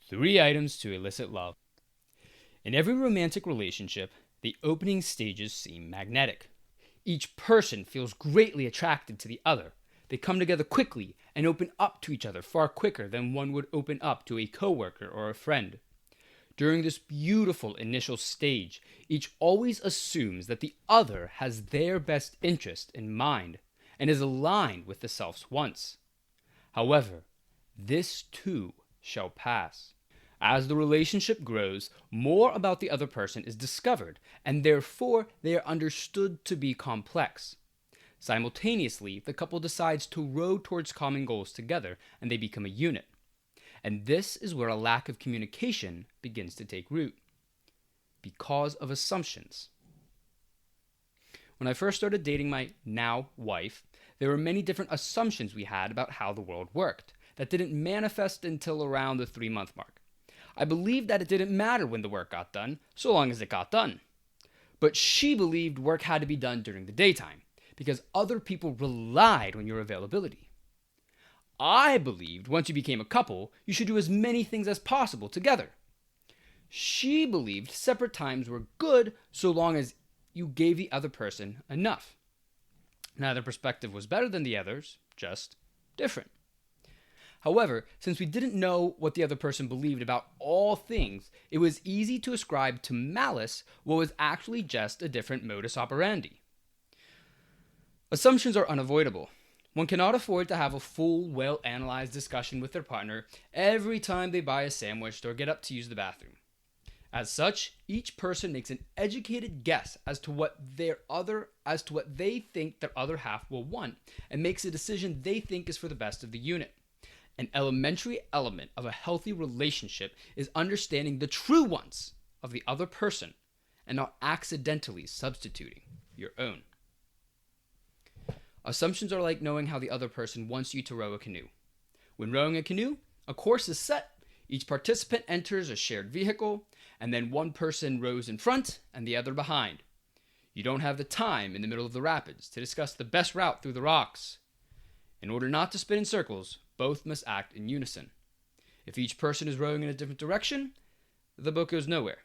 3 items to elicit love. In every romantic relationship, the opening stages seem magnetic. Each person feels greatly attracted to the other. They come together quickly and open up to each other far quicker than one would open up to a coworker or a friend. During this beautiful initial stage, each always assumes that the other has their best interest in mind and is aligned with the self's wants. However, this too shall pass. As the relationship grows, more about the other person is discovered, and therefore they are understood to be complex. Simultaneously, the couple decides to row towards common goals together, and they become a unit. And this is where a lack of communication begins to take root, because of assumptions. When I first started dating my now wife, there were many different assumptions we had about how the world worked that didn't manifest until around the 3-month mark. I believed that it didn't matter when the work got done, so long as it got done. But she believed work had to be done during the daytime, because other people relied on your availability. I believed once you became a couple, you should do as many things as possible together. She believed separate times were good so long as you gave the other person enough. Neither perspective was better than the others, just different. However, since we didn't know what the other person believed about all things, it was easy to ascribe to malice what was actually just a different modus operandi. Assumptions are unavoidable. One cannot afford to have a full, well-analyzed discussion with their partner every time they buy a sandwich or get up to use the bathroom. As such, each person makes an educated guess as to what they think their other half will want, and makes a decision they think is for the best of the unit. An elementary element of a healthy relationship is understanding the true wants of the other person and not accidentally substituting your own. Assumptions are like knowing how the other person wants you to row a canoe. When rowing a canoe, a course is set. Each participant enters a shared vehicle, and then one person rows in front and the other behind. You don't have the time in the middle of the rapids to discuss the best route through the rocks. In order not to spin in circles, both must act in unison. If each person is rowing in a different direction, the boat goes nowhere.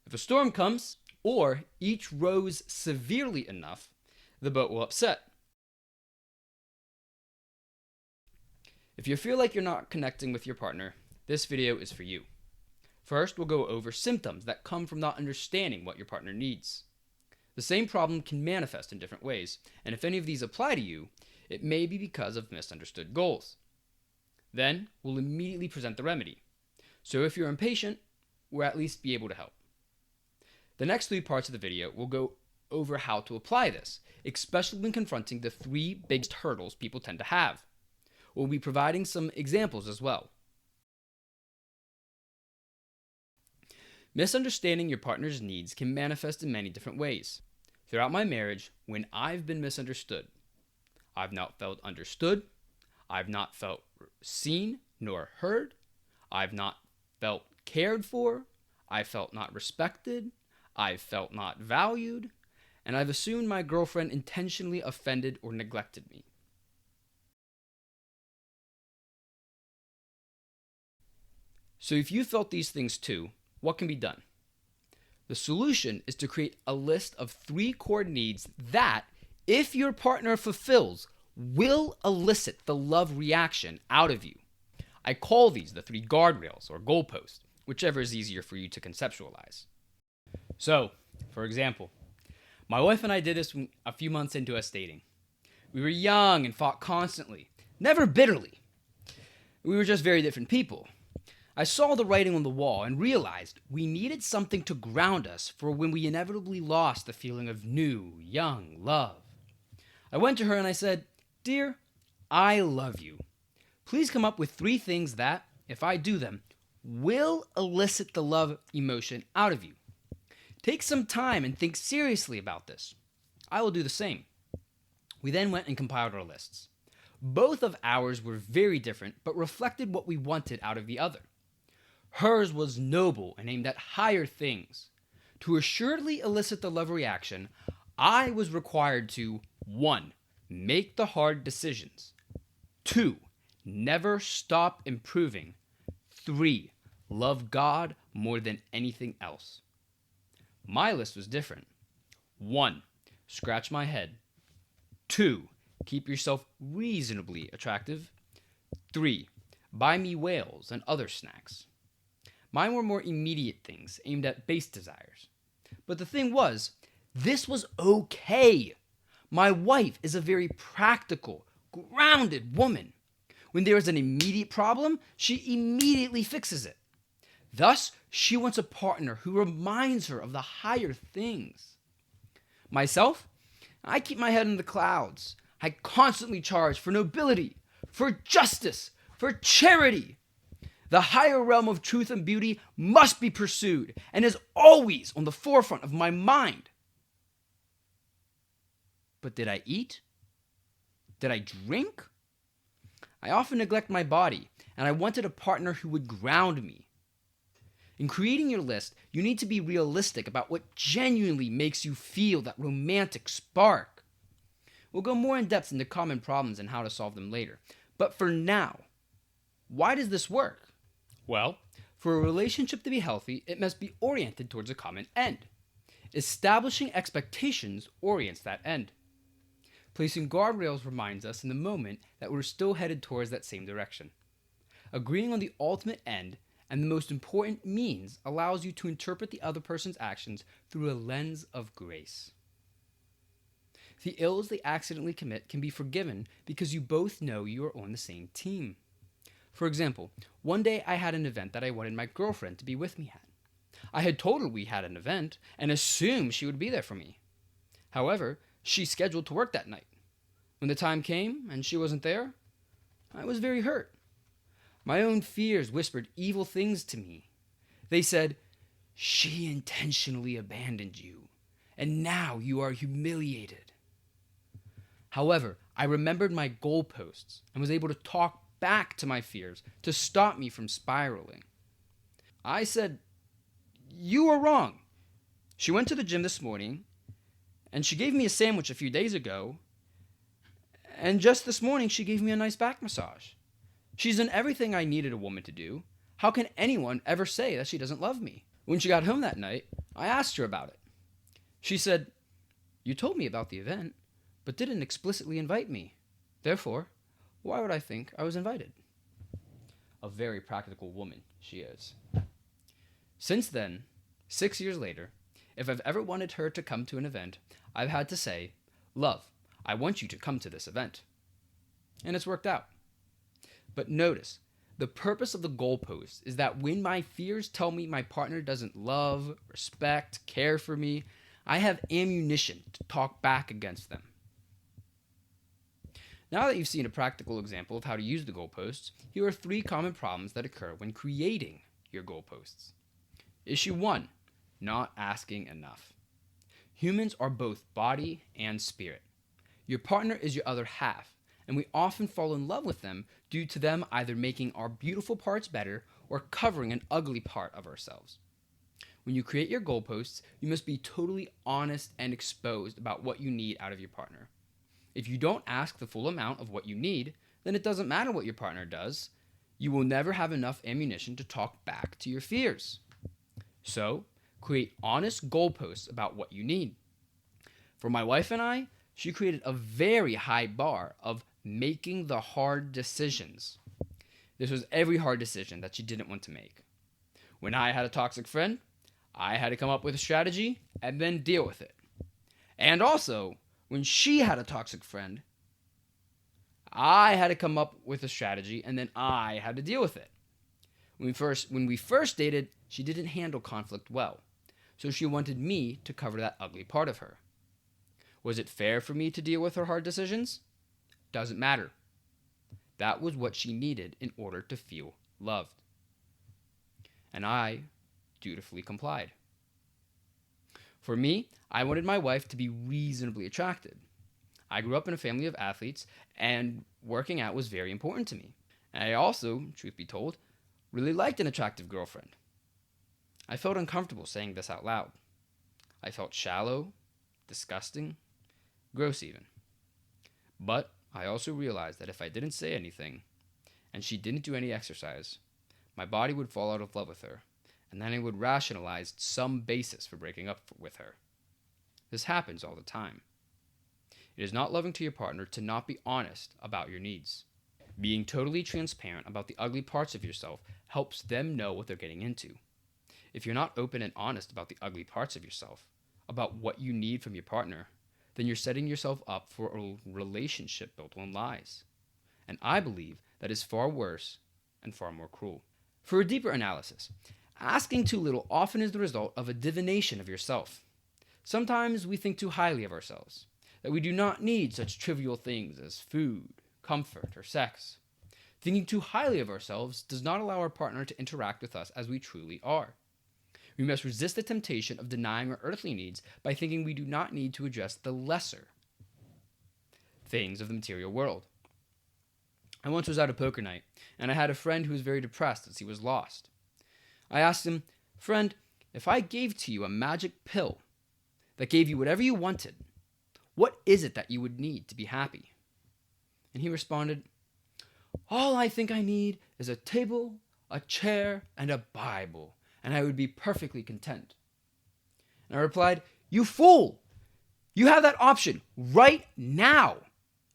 If a storm comes, or each rows severely enough, the boat will upset. If you feel like you're not connecting with your partner, this video is for you. First, we'll go over symptoms that come from not understanding what your partner needs. The same problem can manifest in different ways, and if any of these apply to you, it may be because of misunderstood goals. Then, we'll immediately present the remedy. So if you're impatient, we'll at least be able to help. The next 3 parts of the video will go over how to apply this, especially when confronting the 3 biggest hurdles people tend to have. We'll be providing some examples as well. Misunderstanding your partner's needs can manifest in many different ways. Throughout my marriage, when I've been misunderstood, I've not felt understood, I've not felt seen nor heard, I've not felt cared for, I felt not respected, I felt not valued, and I've assumed my girlfriend intentionally offended or neglected me. So if you felt these things too, what can be done? The solution is to create a list of 3 core needs that, if your partner fulfills, will elicit the love reaction out of you. I call these the 3 guardrails or goalposts, whichever is easier for you to conceptualize. So, for example, my wife and I did this a few months into us dating. We were young and fought constantly, never bitterly. We were just very different people. I saw the writing on the wall and realized we needed something to ground us for when we inevitably lost the feeling of new, young love. I went to her and I said, "Dear, I love you. Please come up with 3 things that, if I do them, will elicit the love emotion out of you. Take some time and think seriously about this. I will do the same." We then went and compiled our lists. Both of ours were very different, but reflected what we wanted out of the other. Hers was noble and aimed at higher things. To assuredly elicit the love reaction, I was required to 1. Make the hard decisions. 2. Never stop improving. 3. Love God more than anything else. My list was different. 1. Scratch my head. 2. Keep yourself reasonably attractive. 3. Buy me whales and other snacks. Mine were more immediate things aimed at base desires. But the thing was, this was okay. My wife is a very practical, grounded woman. When there is an immediate problem, she immediately fixes it. Thus, she wants a partner who reminds her of the higher things. Myself, I keep my head in the clouds. I constantly charge for nobility, for justice, for charity. The higher realm of truth and beauty must be pursued and is always on the forefront of my mind. But did I eat? Did I drink? I often neglect my body, and I wanted a partner who would ground me. In creating your list, you need to be realistic about what genuinely makes you feel that romantic spark. We'll go more in depth into common problems and how to solve them later. But for now, why does this work? Well, for a relationship to be healthy, it must be oriented towards a common end. Establishing expectations orients that end. Placing guardrails reminds us in the moment that we're still headed towards that same direction. Agreeing on the ultimate end and the most important means allows you to interpret the other person's actions through a lens of grace. The ills they accidentally commit can be forgiven because you both know you are on the same team. For example, one day I had an event that I wanted my girlfriend to be with me at. I had told her we had an event and assumed she would be there for me. However, she scheduled to work that night. When the time came and she wasn't there, I was very hurt. My own fears whispered evil things to me. They said, "She intentionally abandoned you, and now you are humiliated." However, I remembered my goalposts and was able to talk back to my fears to stop me from spiraling. I said, "You are wrong. She went to the gym this morning, and she gave me a sandwich a few days ago, and just this morning she gave me a nice back massage. She's done everything I needed a woman to do. How can anyone ever say that she doesn't love me?" When she got home that night, I asked her about it. She said, "You told me about the event, but didn't explicitly invite me. Therefore, why would I think I was invited?" A very practical woman she is. Since then, 6 years later, if I've ever wanted her to come to an event, I've had to say, "Love, I want you to come to this event." And it's worked out. But notice, the purpose of the goalpost is that when my fears tell me my partner doesn't love, respect, care for me, I have ammunition to talk back against them. Now that you've seen a practical example of how to use the goalposts, here are 3 common problems that occur when creating your goalposts. Issue 1, not asking enough. Humans are both body and spirit. Your partner is your other half, and we often fall in love with them due to them either making our beautiful parts better or covering an ugly part of ourselves. When you create your goalposts, you must be totally honest and exposed about what you need out of your partner. If you don't ask the full amount of what you need, then it doesn't matter what your partner does. You will never have enough ammunition to talk back to your fears. So, create honest goalposts about what you need. For my wife and I, she created a very high bar of making the hard decisions. This was every hard decision that she didn't want to make. When I had a toxic friend, I had to come up with a strategy and then deal with it. And also, when she had a toxic friend, I had to come up with a strategy and then I had to deal with it. When we first dated, she didn't handle conflict well, so she wanted me to cover that ugly part of her. Was it fair for me to deal with her hard decisions? Doesn't matter. That was what she needed in order to feel loved. And I dutifully complied. For me, I wanted my wife to be reasonably attractive. I grew up in a family of athletes, and working out was very important to me. And I also, truth be told, really liked an attractive girlfriend. I felt uncomfortable saying this out loud. I felt shallow, disgusting, gross even. But I also realized that if I didn't say anything, and she didn't do any exercise, my body would fall out of love with her, and then I would rationalize some basis for breaking up with her. This happens all the time. It is not loving to your partner to not be honest about your needs. Being totally transparent about the ugly parts of yourself helps them know what they're getting into. If you're not open and honest about the ugly parts of yourself, about what you need from your partner, then you're setting yourself up for a relationship built on lies. And I believe that is far worse and far more cruel. For a deeper analysis, asking too little often is the result of a divination of yourself. Sometimes we think too highly of ourselves, that we do not need such trivial things as food, comfort, or sex. Thinking too highly of ourselves does not allow our partner to interact with us as we truly are. We must resist the temptation of denying our earthly needs by thinking we do not need to address the lesser things of the material world. I once was at a poker night, and I had a friend who was very depressed as he was lost. I asked him, "Friend, if I gave to you a magic pill that gave you whatever you wanted, what is it that you would need to be happy?" And he responded, "All I think I need is a table, a chair, and a Bible, and I would be perfectly content." And I replied, "You fool! You have that option right now.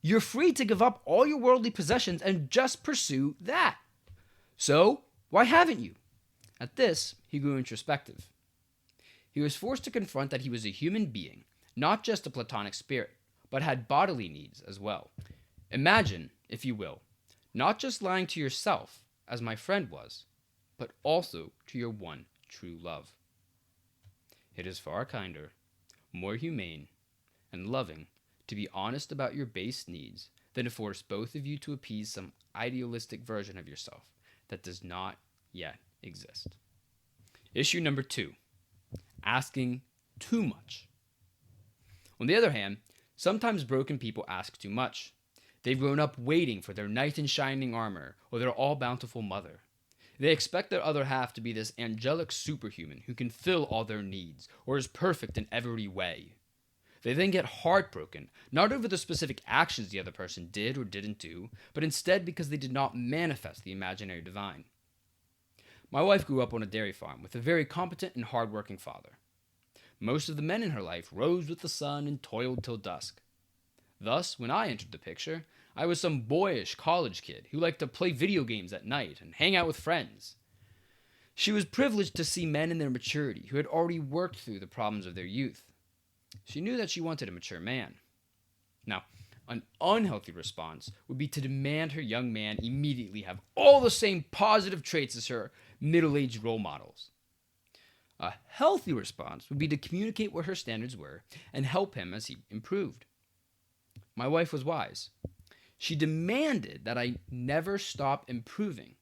You're free to give up all your worldly possessions and just pursue that. So, why haven't you?" At this, he grew introspective. He was forced to confront that he was a human being, not just a platonic spirit, but had bodily needs as well. Imagine, if you will, not just lying to yourself, as my friend was, but also to your one true love. It is far kinder, more humane, and loving to be honest about your base needs than to force both of you to appease some idealistic version of yourself that does not yet exist. Issue number 2, asking too much. On the other hand, sometimes broken people ask too much. They've grown up waiting for their knight in shining armor or their all-bountiful mother. They expect their other half to be this angelic superhuman who can fill all their needs or is perfect in every way. They then get heartbroken, not over the specific actions the other person did or didn't do, but instead because they did not manifest the imaginary divine. My wife grew up on a dairy farm with a very competent and hardworking father. Most of the men in her life rose with the sun and toiled till dusk. Thus, when I entered the picture, I was some boyish college kid who liked to play video games at night and hang out with friends. She was privileged to see men in their maturity who had already worked through the problems of their youth. She knew that she wanted a mature man. Now, an unhealthy response would be to demand her young man immediately have all the same positive traits as her middle-aged role models. A healthy response would be to communicate what her standards were and help him as he improved. My wife was wise. She demanded that I never stop improving,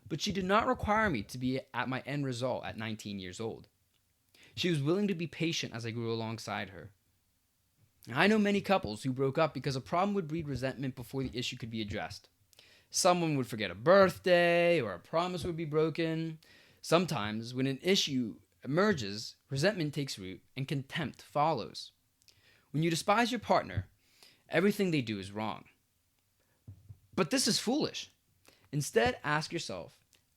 but she did not require me to be at my end result at 19 years old. She was willing to be patient as I grew alongside her. I know many couples who broke up because a problem would breed resentment before the issue could be addressed. Someone would forget a birthday or a promise would be broken. Sometimes, when an issue emerges, resentment takes root and contempt follows. When you despise your partner, everything they do is wrong. But this is foolish. Instead, ask yourself,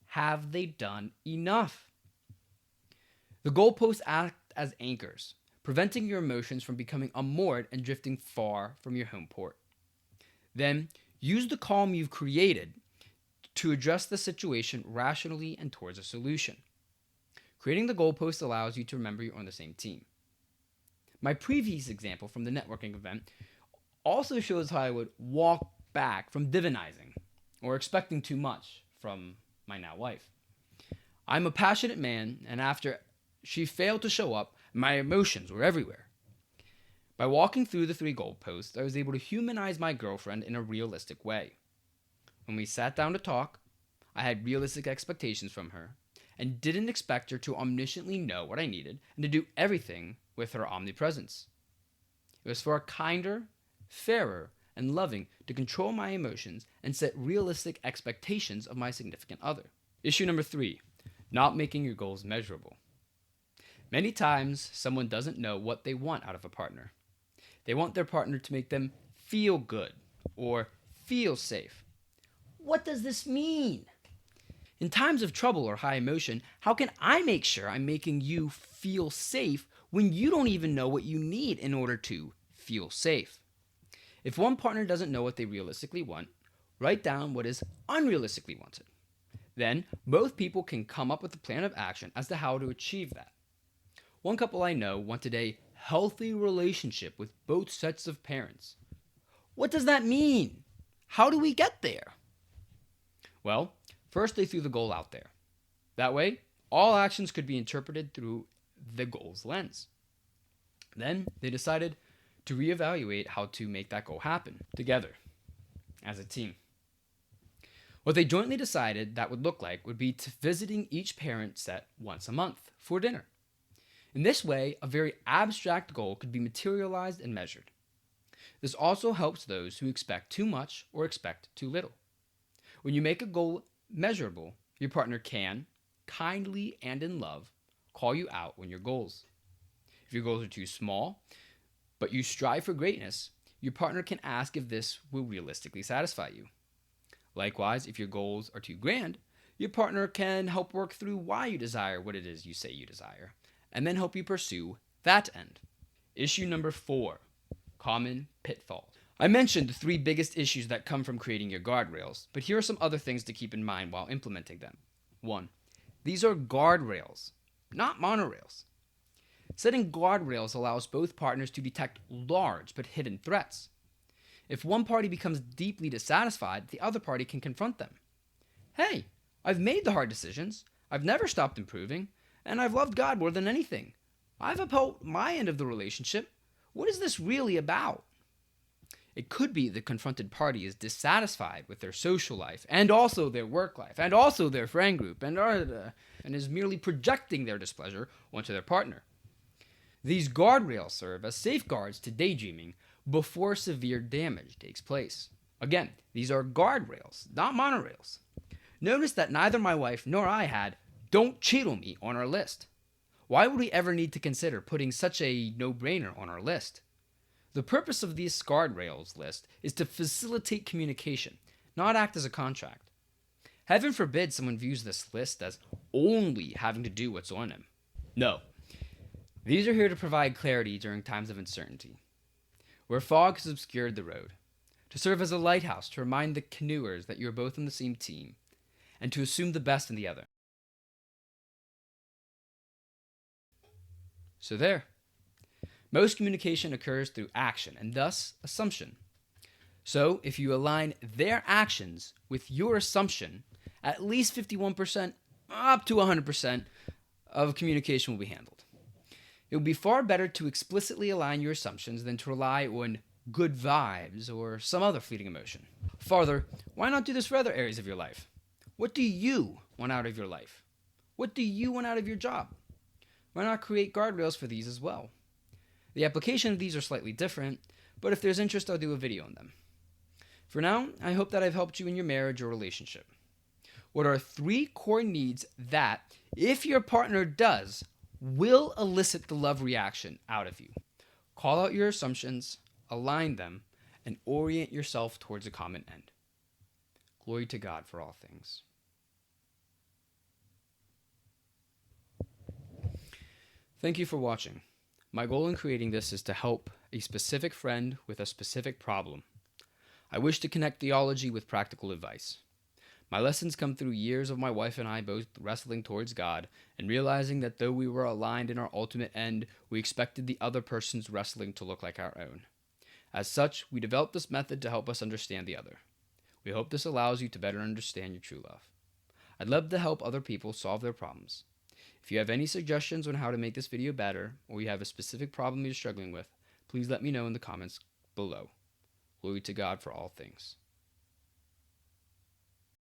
have they done enough? The goalposts act as anchors, preventing your emotions from becoming unmoored and drifting far from your home port. Then, use the calm you've created to address the situation rationally and towards a solution. Creating the goalpost allows you to remember you're on the same team. My previous example from the networking event also shows how I would walk back from divinizing or expecting too much from my now wife. I'm a passionate man, and after she failed to show up, my emotions were everywhere. By walking through the 3 goalposts, I was able to humanize my girlfriend in a realistic way. When we sat down to talk, I had realistic expectations from her and didn't expect her to omnisciently know what I needed and to do everything with her omnipresence. It was far kinder, fairer, and loving to control my emotions and set realistic expectations of my significant other. Issue number 3, not making your goals measurable. Many times, someone doesn't know what they want out of a partner. They want their partner to make them feel good or feel safe. What does this mean? In times of trouble or high emotion, how can I make sure I'm making you feel safe when you don't even know what you need in order to feel safe? If one partner doesn't know what they realistically want, write down what is unrealistically wanted. Then, both people can come up with a plan of action as to how to achieve that. One couple I know wanted a healthy relationship with both sets of parents. What does that mean? How do we get there? Well, first they threw the goal out there. That way, all actions could be interpreted through the goal's lens. Then they decided to reevaluate how to make that goal happen together as a team. What they jointly decided that would look like would be visiting each parent set once a month for dinner. In this way, a very abstract goal could be materialized and measured. This also helps those who expect too much or expect too little. When you make a goal measurable, your partner can, kindly and in love, call you out on your goals. If your goals are too small, but you strive for greatness, your partner can ask if this will realistically satisfy you. Likewise, if your goals are too grand, your partner can help work through why you desire what it is you say you desire, and then help you pursue that end. Issue number 4, common pitfalls. I mentioned the 3 biggest issues that come from creating your guardrails, but here are some other things to keep in mind while implementing them. 1. These are guardrails, not monorails. Setting guardrails allows both partners to detect large but hidden threats. If one party becomes deeply dissatisfied, the other party can confront them. Hey, I've made the hard decisions, I've never stopped improving, and I've loved God more than anything. I've upheld my end of the relationship. What is this really about? It could be the confronted party is dissatisfied with their social life, and also their work life, and also their friend group, and is merely projecting their displeasure onto their partner. These guardrails serve as safeguards to daydreaming before severe damage takes place. Again, these are guardrails, not monorails. Notice that neither my wife nor I had "don't cheat on me" on our list. Why would we ever need to consider putting such a no-brainer on our list? The purpose of these guardrails list is to facilitate communication, not act as a contract. Heaven forbid someone views this list as only having to do what's on them. No. These are here to provide clarity during times of uncertainty, where fog has obscured the road, to serve as a lighthouse to remind the canoers that you are both on the same team, and to assume the best in the other. So there. Most communication occurs through action and thus assumption. So if you align their actions with your assumption, at least 51% up to 100% of communication will be handled. It would be far better to explicitly align your assumptions than to rely on good vibes or some other fleeting emotion. Farther, why not do this for other areas of your life? What do you want out of your life? What do you want out of your job? Why not create guardrails for these as well? The application of these are slightly different, but if there's interest, I'll do a video on them. For now, I hope that I've helped you in your marriage or relationship. What are 3 core needs that, if your partner does, will elicit the love reaction out of you? Call out your assumptions, align them, and orient yourself towards a common end. Glory to God for all things. Thank you for watching. My goal in creating this is to help a specific friend with a specific problem. I wish to connect theology with practical advice. My lessons come through years of my wife and I both wrestling towards God and realizing that though we were aligned in our ultimate end, we expected the other person's wrestling to look like our own. As such, we developed this method to help us understand the other. We hope this allows you to better understand your true love. I'd love to help other people solve their problems. If you have any suggestions on how to make this video better, or you have a specific problem you're struggling with, please let me know in the comments below. Glory to God for all things.